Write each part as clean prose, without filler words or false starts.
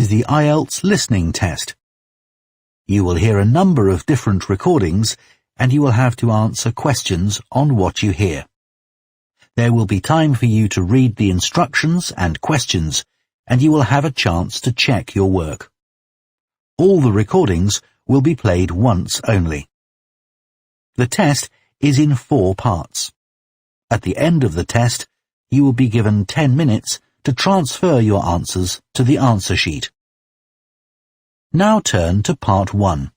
is the IELTS listening test. You will hear a number of different recordings and you will have to answer questions on what you hear. There will be time for you to read the instructions and questions, and you will have a chance to check your work. All the recordings will be played once only. The test is in 4 parts. At the end of the test, you will be given 10 minutes to transfer your answers to the answer sheet. Now turn to part 1.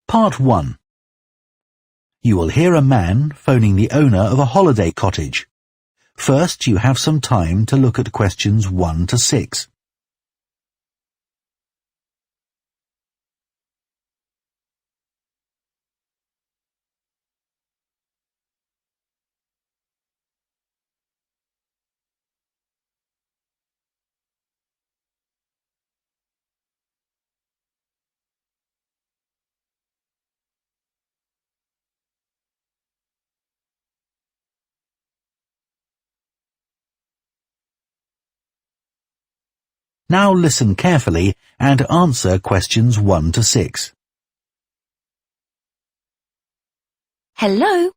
Part 1. You will hear a man phoning the owner of a holiday cottage. First, you have some time to look at questions 1 to 6. Now listen carefully and answer questions 1 to 6. Hello?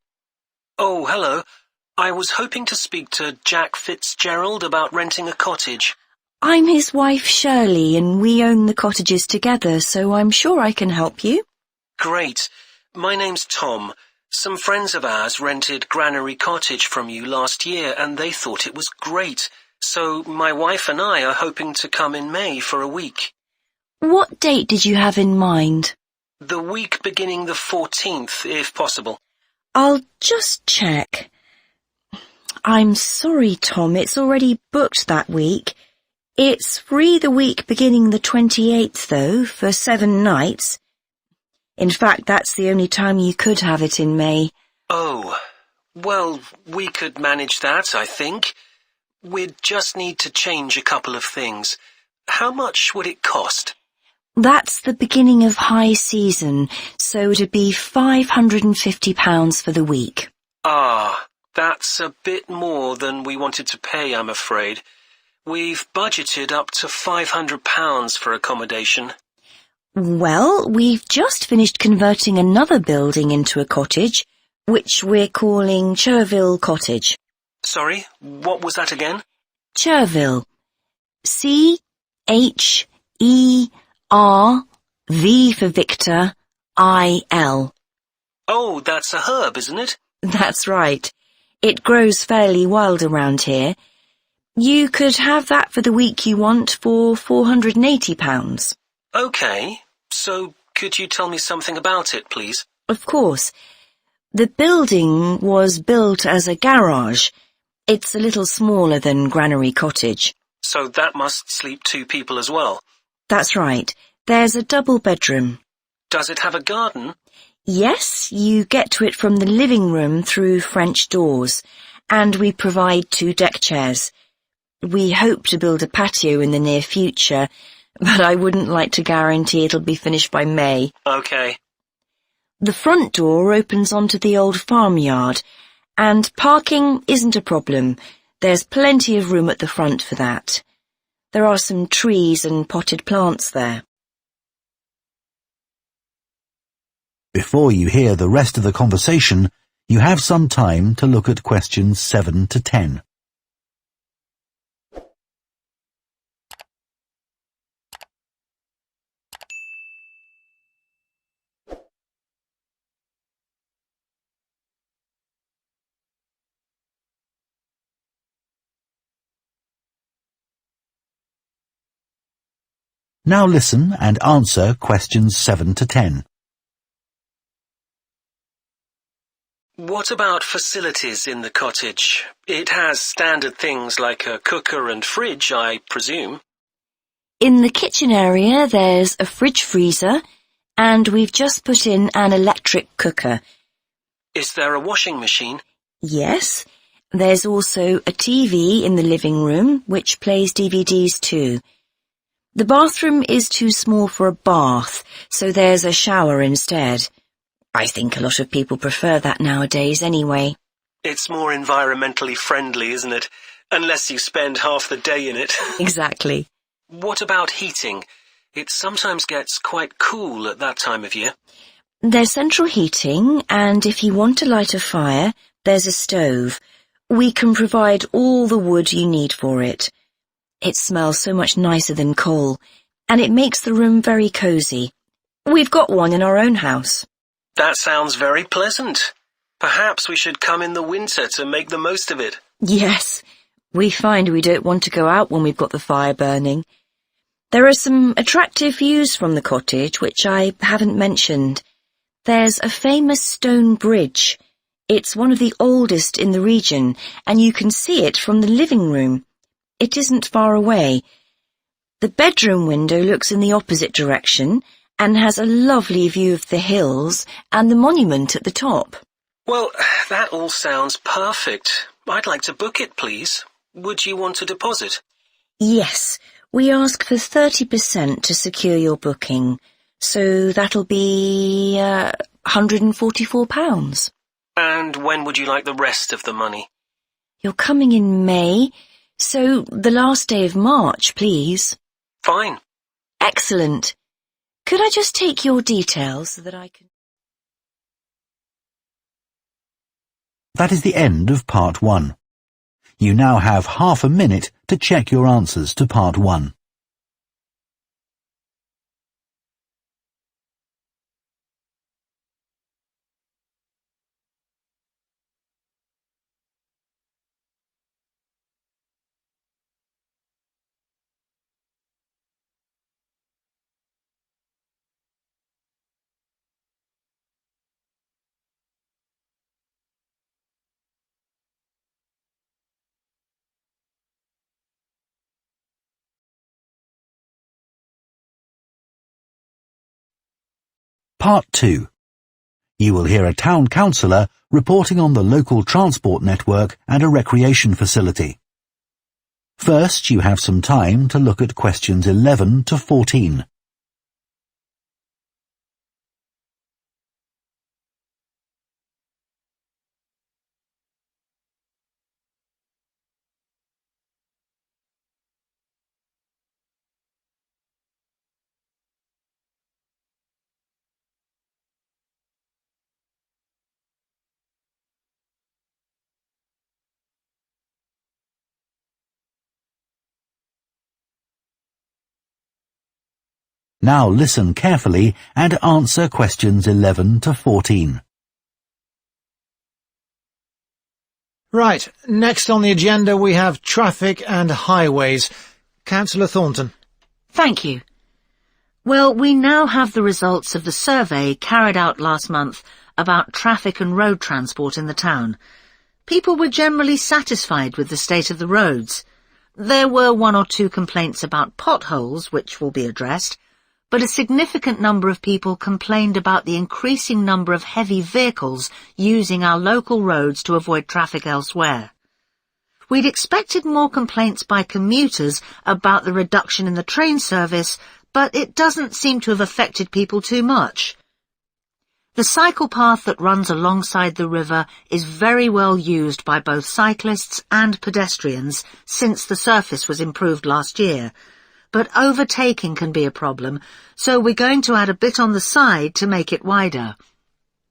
Oh, hello. I was hoping to speak to Jack Fitzgerald about renting a cottage. I'm his wife Shirley and we own the cottages together, so I'm sure I can help you. Great. My name's Tom. Some friends of ours rented Granary Cottage from you last year and they thought it was great. So my wife and I are hoping to come in May for a week. What date did you have in mind? The week beginning the 14th, if possible. I'll just check. I'm sorry, Tom, it's already booked that week. It's free the week beginning the 28th, though, for 7 nights. In fact, that's the only time you could have it in May. Oh, well, we could manage that, I think. We'd just need to change a couple of things. How much would it cost? That's the beginning of high season, so it'd be £550 for the week. Ah, that's a bit more than we wanted to pay, I'm afraid. We've budgeted up to £500 for accommodation. Well, we've just finished converting another building into a cottage, which we're calling Cherville Cottage. Sorry, what was that again? Cherville. C-H-E-R-V for Victor, I-L. Oh, that's a herb, isn't it? That's right. It grows fairly wild around here. You could have that for the week you want for £480. Okay, so could you tell me something about it, please? Of course. The building was built as a garage. It's a little smaller than Granary Cottage. So that must sleep 2 people as well? That's right. There's a double bedroom. Does it have a garden? Yes, you get to it from the living room through French doors, and we provide 2 deck chairs. We hope to build a patio in the near future, but I wouldn't like to guarantee it'll be finished by May. Okay. The front door opens onto the old farmyard, and parking isn't a problem. There's plenty of room at the front for that. There are some trees and potted plants there. Before you hear the rest of the conversation, you have some time to look at questions 7 to 10. Now listen and answer questions 7 to 10. What about facilities in the cottage? It has standard things like a cooker and fridge, I presume. In the kitchen area, there's a fridge freezer, and we've just put in an electric cooker. Is there a washing machine? Yes. There's also a TV in the living room, which plays DVDs too. The bathroom is too small for a bath, so there's a shower instead. I think a lot of people prefer that nowadays anyway. It's more environmentally friendly, isn't it? unless you spend half the day in it. Exactly. What about heating? It sometimes gets quite cool at that time of year. There's central heating, and if you want to light a fire, there's a stove. We can provide all the wood you need for it. It smells so much nicer than coal, and it makes the room very cosy. We've got one in our own house. That sounds very pleasant. Perhaps we should come in the winter to make the most of it. Yes, we find we don't want to go out when we've got the fire burning. There are some attractive views from the cottage which I haven't mentioned. There's a famous stone bridge. It's one of the oldest in the region, and you can see it from the living room. It isn't far away. The bedroom window looks in the opposite direction and has a lovely view of the hills and the monument at the top. Well, that all sounds perfect. I'd like to book it, please. Would you want a deposit? Yes, we ask for 30% to secure your booking, so that'll be £144. And when would you like the rest of the money? You're coming in May, so the last day of March, please. Fine. Excellent. Could I just take your details so that I can... That is the end of part 1. You now have half a minute to check your answers to part 1. Part 2. You will hear a town councillor reporting on the local transport network and a recreation facility. First, you have some time to look at questions 11 to 14. Now listen carefully and answer questions 11 to 14. Right, next on the agenda we have traffic and highways. Councillor Thornton. Thank you. Well, we now have the results of the survey carried out last month about traffic and road transport in the town. People were generally satisfied with the state of the roads. There were 1 or 2 complaints about potholes, which will be addressed, but a significant number of people complained about the increasing number of heavy vehicles using our local roads to avoid traffic elsewhere. We'd expected more complaints by commuters about the reduction in the train service, but it doesn't seem to have affected people too much. The cycle path that runs alongside the river is very well used by both cyclists and pedestrians since the surface was improved last year, but overtaking can be a problem, so we're going to add a bit on the side to make it wider.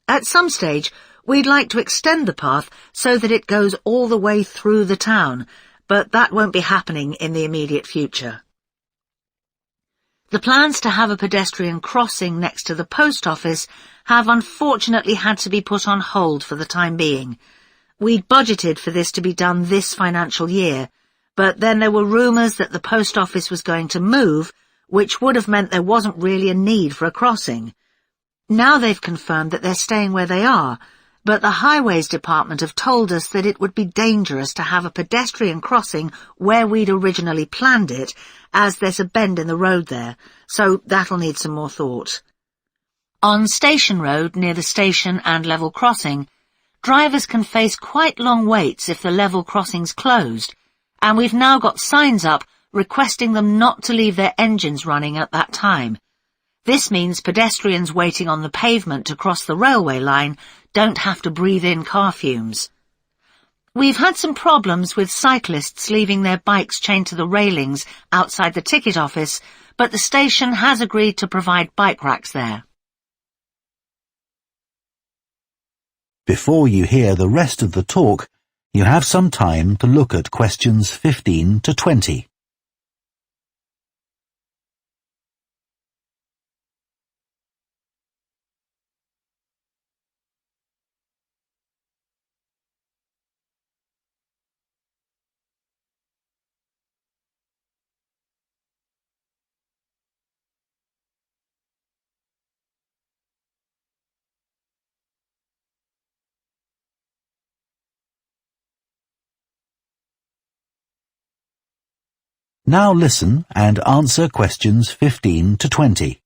At some stage, we'd like to extend the path so that it goes all the way through the town, but that won't be happening in the immediate future. The plans to have a pedestrian crossing next to the post office have unfortunately had to be put on hold for the time being. We'd budgeted for this to be done this financial year, but then there were rumours that the post office was going to move, which would have meant there wasn't really a need for a crossing. Now they've confirmed that they're staying where they are, but the Highways Department have told us that it would be dangerous to have a pedestrian crossing where we'd originally planned it, as there's a bend in the road there, so that'll need some more thought. On Station Road, near the station and level crossing, drivers can face quite long waits if the level crossing's closed, and we've now got signs up requesting them not to leave their engines running at that time. This means pedestrians waiting on the pavement to cross the railway line don't have to breathe in car fumes. We've had some problems with cyclists leaving their bikes chained to the railings outside the ticket office, but the station has agreed to provide bike racks there. Before you hear the rest of the talk, you have some time to look at questions 15 to 20. Now listen and answer questions 15 to 20.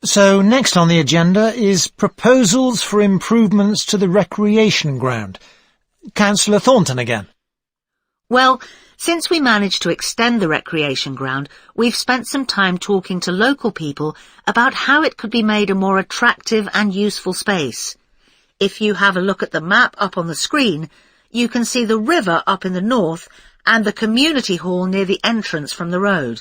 So next on the agenda is proposals for improvements to the recreation ground. Councillor Thornton again. Well, since we managed to extend the recreation ground, we've spent some time talking to local people about how it could be made a more attractive and useful space. If you have a look at the map up on the screen, you can see the river up in the north and the community hall near the entrance from the road.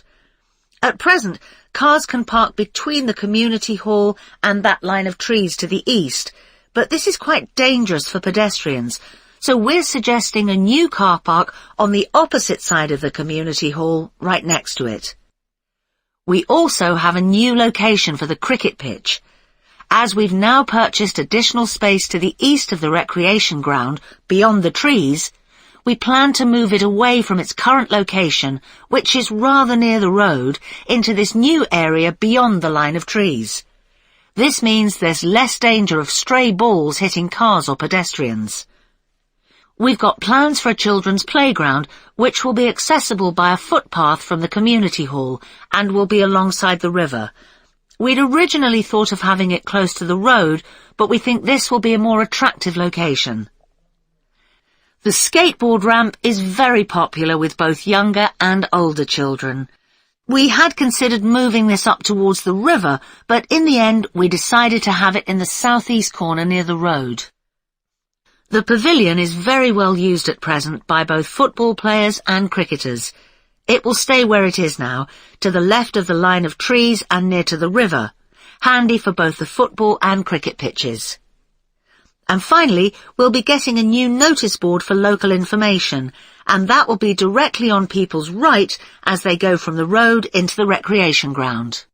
At present, cars can park between the community hall and that line of trees to the east, but this is quite dangerous for pedestrians, so we're suggesting a new car park on the opposite side of the community hall, right next to it. We also have a new location for the cricket pitch. As we've now purchased additional space to the east of the recreation ground, beyond the trees, we plan to move it away from its current location, which is rather near the road, into this new area beyond the line of trees. This means there's less danger of stray balls hitting cars or pedestrians. We've got plans for a children's playground, which will be accessible by a footpath from the community hall and will be alongside the river. We'd originally thought of having it close to the road, but we think this will be a more attractive location. The skateboard ramp is very popular with both younger and older children. We had considered moving this up towards the river, but in the end we decided to have it in the southeast corner near the road. The pavilion is very well used at present by both football players and cricketers. It will stay where it is now, to the left of the line of trees and near to the river, handy for both the football and cricket pitches. And finally, we'll be getting a new notice board for local information, and that will be directly on people's right as they go from the road into the recreation ground.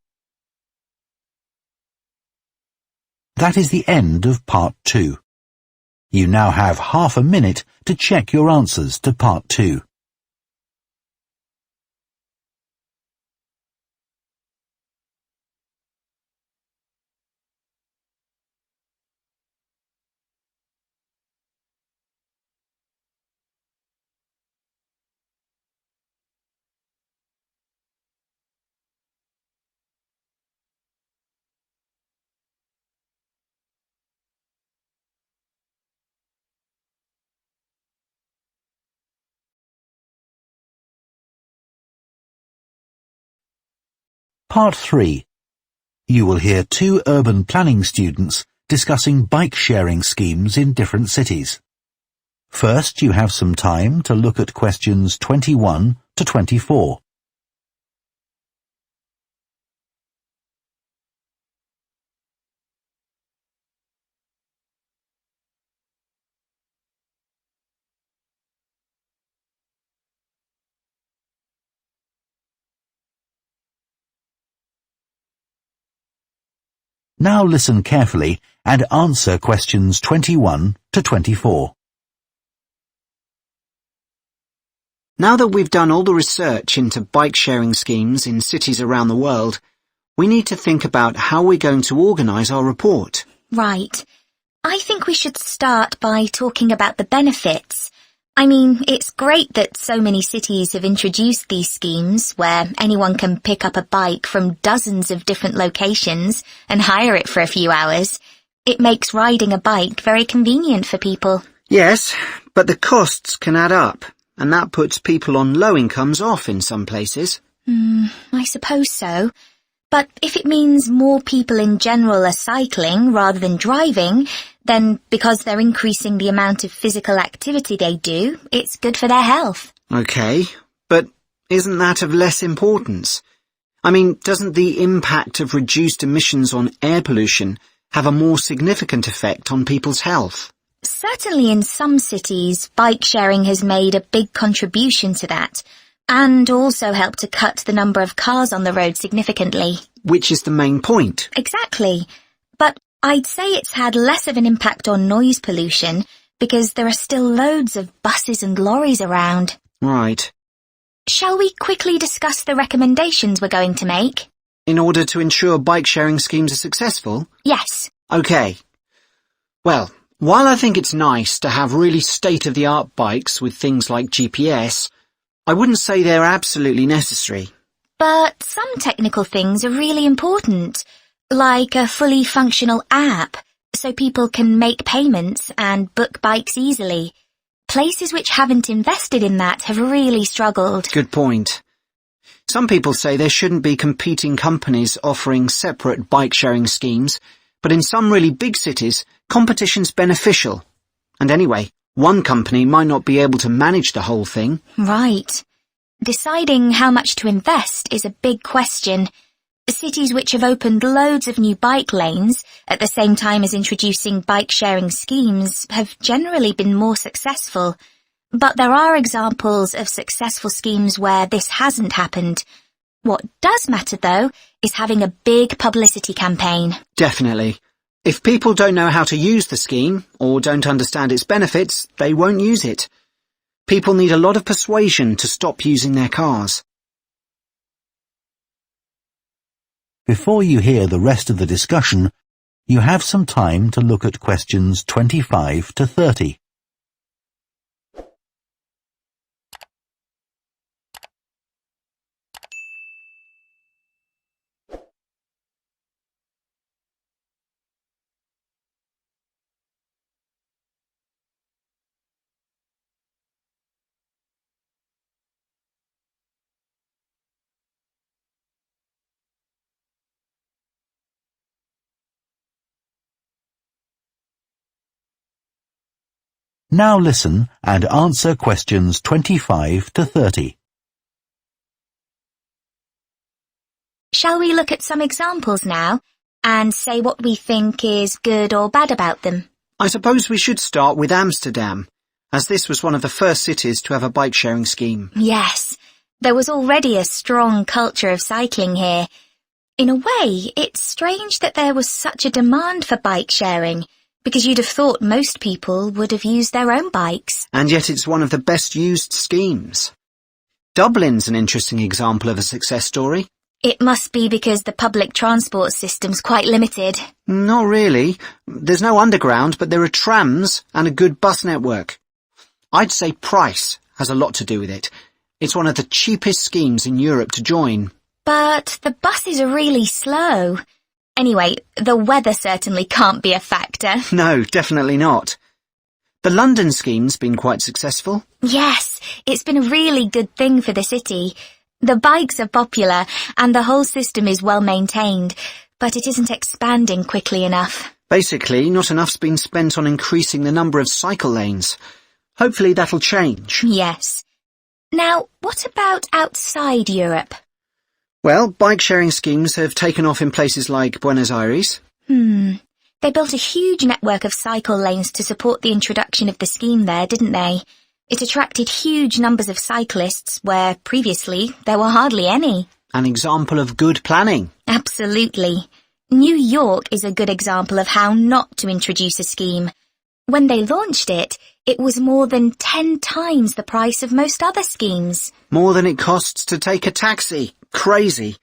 That is the end of part 2. You now have half a minute to check your answers to part 2. Part 3. You will hear 2 urban planning students discussing bike-sharing schemes in different cities. First, you have some time to look at questions 21 to 24. Now listen carefully and answer questions 21 to 24. Now that we've done all the research into bike-sharing schemes in cities around the world, we need to think about how we're going to organise our report. Right. I think we should start by talking about the benefits. I mean, it's great that so many cities have introduced these schemes where anyone can pick up a bike from dozens of different locations and hire it for a few hours. It makes riding a bike very convenient for people. Yes, but the costs can add up, and that puts people on low incomes off in some places. I suppose so. But if it means more people in general are cycling rather than driving, then because they're increasing the amount of physical activity they do, it's good for their health. Okay, but isn't that of less importance? I mean, doesn't the impact of reduced emissions on air pollution have a more significant effect on people's health? Certainly in some cities, bike sharing has made a big contribution to that, and also helped to cut the number of cars on the road significantly. Which is the main point. Exactly. But I'd say it's had less of an impact on noise pollution because there are still loads of buses and lorries around. Right. Shall we quickly discuss the recommendations we're going to make? In order to ensure bike-sharing schemes are successful? Yes. Okay. Well, while I think it's nice to have really state-of-the-art bikes with things like GPS, I wouldn't say they're absolutely necessary. But some technical things are really important, like a fully functional app, so people can make payments and book bikes easily. Places which haven't invested in that have really struggled. Good point. Some people say there shouldn't be competing companies offering separate bike-sharing schemes, but in some really big cities, competition's beneficial. And anyway, one company might not be able to manage the whole thing. Right. Deciding how much to invest is a big question. Cities which have opened loads of new bike lanes at the same time as introducing bike-sharing schemes have generally been more successful. But there are examples of successful schemes where this hasn't happened. What does matter, though, is having a big publicity campaign. Definitely. If people don't know how to use the scheme, or don't understand its benefits, they won't use it. People need a lot of persuasion to stop using their cars. Before you hear the rest of the discussion, you have some time to look at questions 25 to 30. Now listen and answer questions 25 to 30. Shall we look at some examples now and say what we think is good or bad about them? I suppose we should start with Amsterdam, as this was one of the first cities to have a bike-sharing scheme. Yes, there was already a strong culture of cycling here. In a way, it's strange that there was such a demand for bike sharing, because you'd have thought most people would have used their own bikes. And yet it's one of the best used schemes. Dublin's an interesting example of a success story. It must be because the public transport system's quite limited. Not really. There's no underground, but there are trams and a good bus network. I'd say price has a lot to do with it. It's one of the cheapest schemes in Europe to join. But the buses are really slow. Anyway, the weather certainly can't be a factor. No, definitely not. The London scheme's been quite successful. Yes, it's been a really good thing for the city. The bikes are popular and the whole system is well maintained, but it isn't expanding quickly enough. Basically, not enough's been spent on increasing the number of cycle lanes. Hopefully that'll change. Yes. Now, what about outside Europe? Well, bike-sharing schemes have taken off in places like Buenos Aires. They built a huge network of cycle lanes to support the introduction of the scheme there, didn't they? It attracted huge numbers of cyclists where previously there were hardly any. An example of good planning. Absolutely. New York is a good example of how not to introduce a scheme. When they launched it, it was more than 10 times the price of most other schemes. More than it costs to take a taxi. Crazy.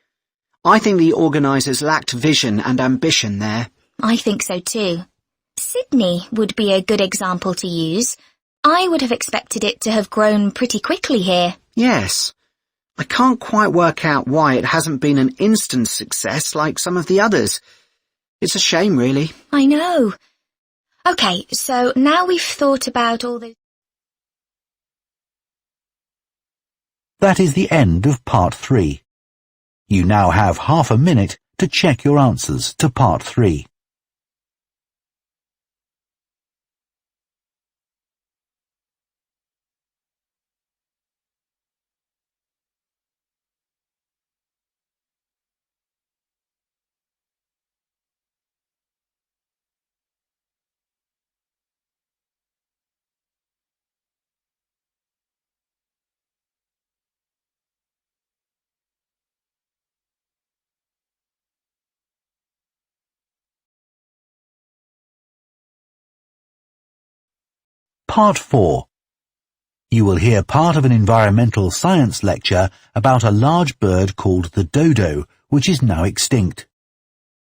I think the organisers lacked vision and ambition there. I think so too. Sydney would be a good example to use. I would have expected it to have grown pretty quickly here. Yes. I can't quite work out why it hasn't been an instant success like some of the others. It's a shame, really. I know. OK, so now we've thought about all those... That is the end of part 3. You now have half a minute to check your answers to Part 3. Part 4. You will hear part of an environmental science lecture about a large bird called the dodo, which is now extinct.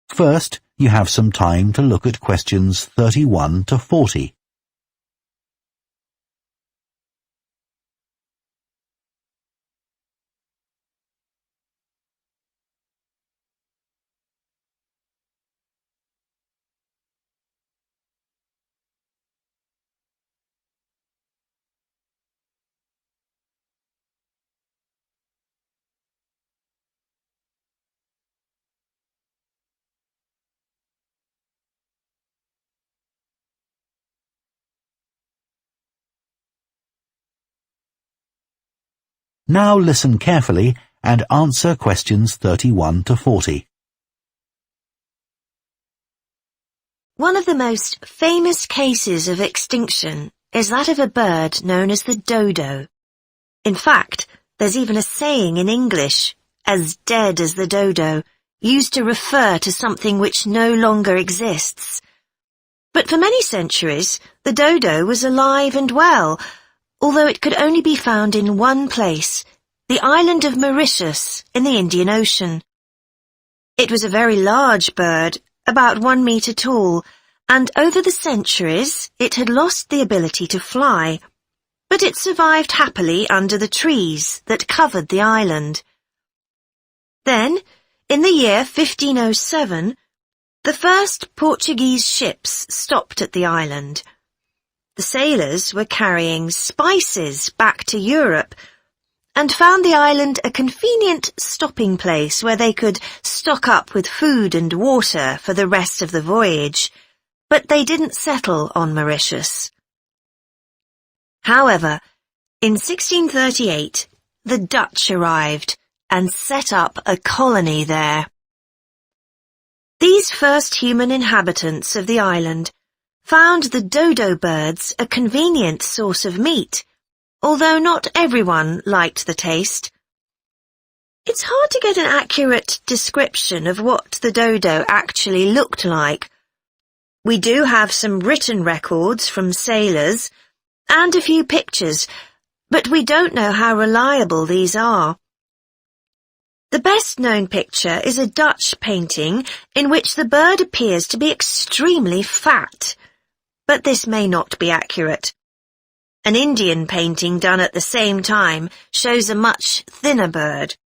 First, you have some time to look at questions 31 to 40. Now listen carefully and answer questions 31 to 40. One of the most famous cases of extinction is that of a bird known as the dodo. In fact, there's even a saying in English, as dead as the dodo, used to refer to something which no longer exists. But for many centuries, the dodo was alive and well, although it could only be found in one place, the island of Mauritius in the Indian Ocean. It was a very large bird, about 1 metre tall, and over the centuries it had lost the ability to fly, but it survived happily under the trees that covered the island. Then, in the year 1507, the first Portuguese ships stopped at the island. The sailors were carrying spices back to Europe and found the island a convenient stopping place where they could stock up with food and water for the rest of the voyage, but they didn't settle on Mauritius. However, in 1638, the Dutch arrived and set up a colony there. These first human inhabitants of the island found the dodo birds a convenient source of meat, although not everyone liked the taste. It's hard to get an accurate description of what the dodo actually looked like. We do have some written records from sailors and a few pictures, but we don't know how reliable these are. The best-known picture is a Dutch painting in which the bird appears to be extremely fat, but this may not be accurate. An Indian painting done at the same time shows a much thinner bird.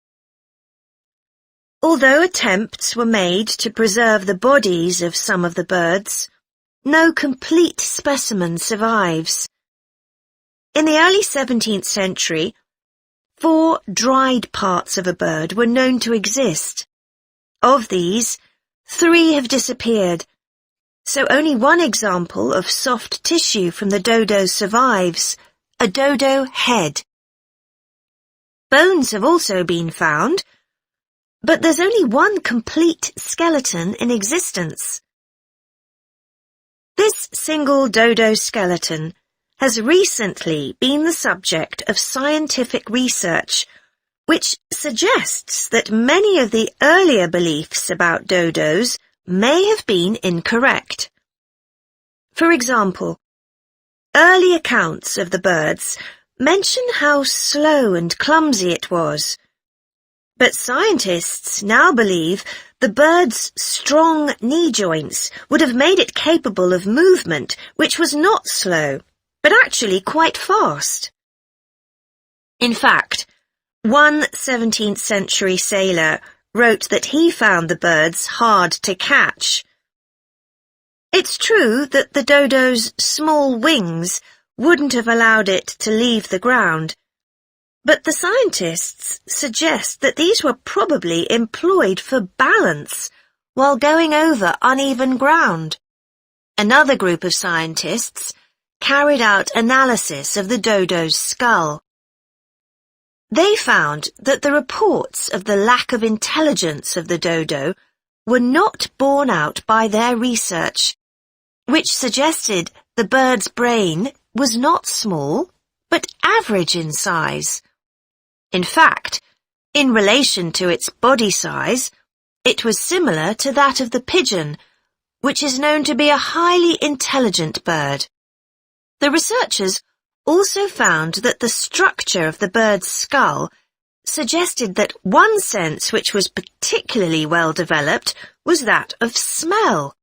Although attempts were made to preserve the bodies of some of the birds, no complete specimen survives. In the early 17th century, 4 dried parts of a bird were known to exist. Of these, 3 have disappeared, so only one example of soft tissue from the dodo survives, a dodo head. Bones have also been found, but there's only one complete skeleton in existence. This single dodo skeleton has recently been the subject of scientific research, which suggests that many of the earlier beliefs about dodos may have been incorrect. For example, early accounts of the birds mention how slow and clumsy it was, but scientists now believe the bird's strong knee joints would have made it capable of movement which was not slow, but actually quite fast. In fact, one 17th century sailor wrote that he found the birds hard to catch. It's true that the dodo's small wings wouldn't have allowed it to leave the ground, But the scientists suggest that these were probably employed for balance while going over uneven ground. Another group of scientists carried out analysis of the dodo's skull. They found that the reports of the lack of intelligence of the dodo were not borne out by their research, which suggested the bird's brain was not small, but average in size. In fact, in relation to its body size, it was similar to that of the pigeon, which is known to be a highly intelligent bird. The researchers also found that the structure of the bird's skull suggested that one sense which was particularly well developed was that of smell.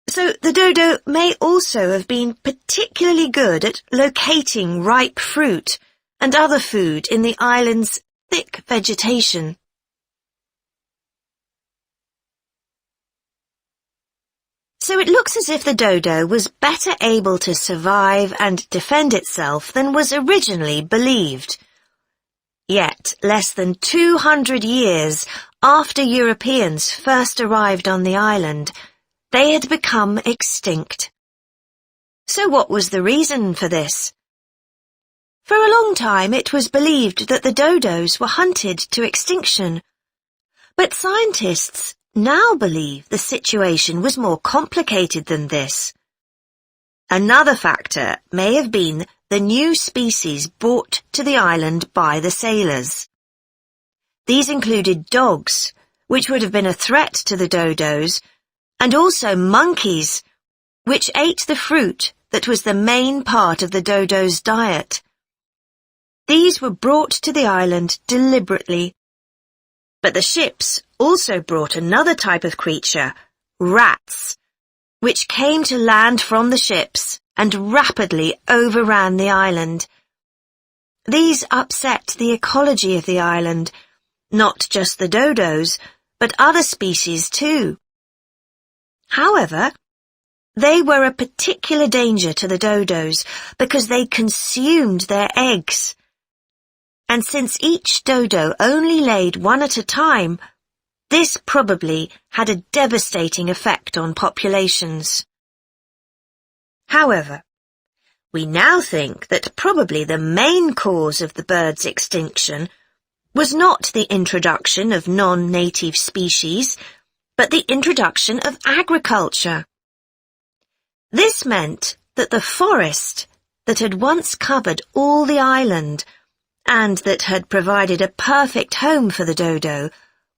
So the dodo may also have been particularly good at locating ripe fruit and other food in the island's thick vegetation. So it looks as if the dodo was better able to survive and defend itself than was originally believed. Yet, less than 200 years after Europeans first arrived on the island, they had become extinct. So what was the reason for this? For a long time it was believed that the dodos were hunted to extinction, but scientists now believe the situation was more complicated than this. Another factor may have been the new species brought to the island by the sailors. These included dogs, which would have been a threat to the dodos, and also monkeys, which ate the fruit that was the main part of the dodo's diet. These were brought to the island deliberately. But the ships also brought another type of creature, rats, which came to land from the ships and rapidly overran the island. These upset the ecology of the island, not just the dodos, but other species too. However, they were a particular danger to the dodos because they consumed their eggs. And since each dodo only laid one at a time, this probably had a devastating effect on populations. However, we now think that probably the main cause of the bird's extinction was not the introduction of non-native species, but the introduction of agriculture. This meant that the forest that had once covered all the island and that had provided a perfect home for the dodo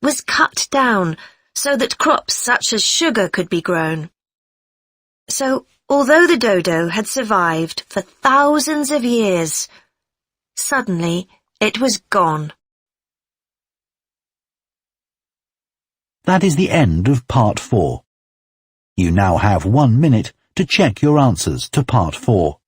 was cut down so that crops such as sugar could be grown. So, although the dodo had survived for thousands of years, suddenly it was gone. That is the end of Part 4. You now have 1 minute to check your answers to Part 4.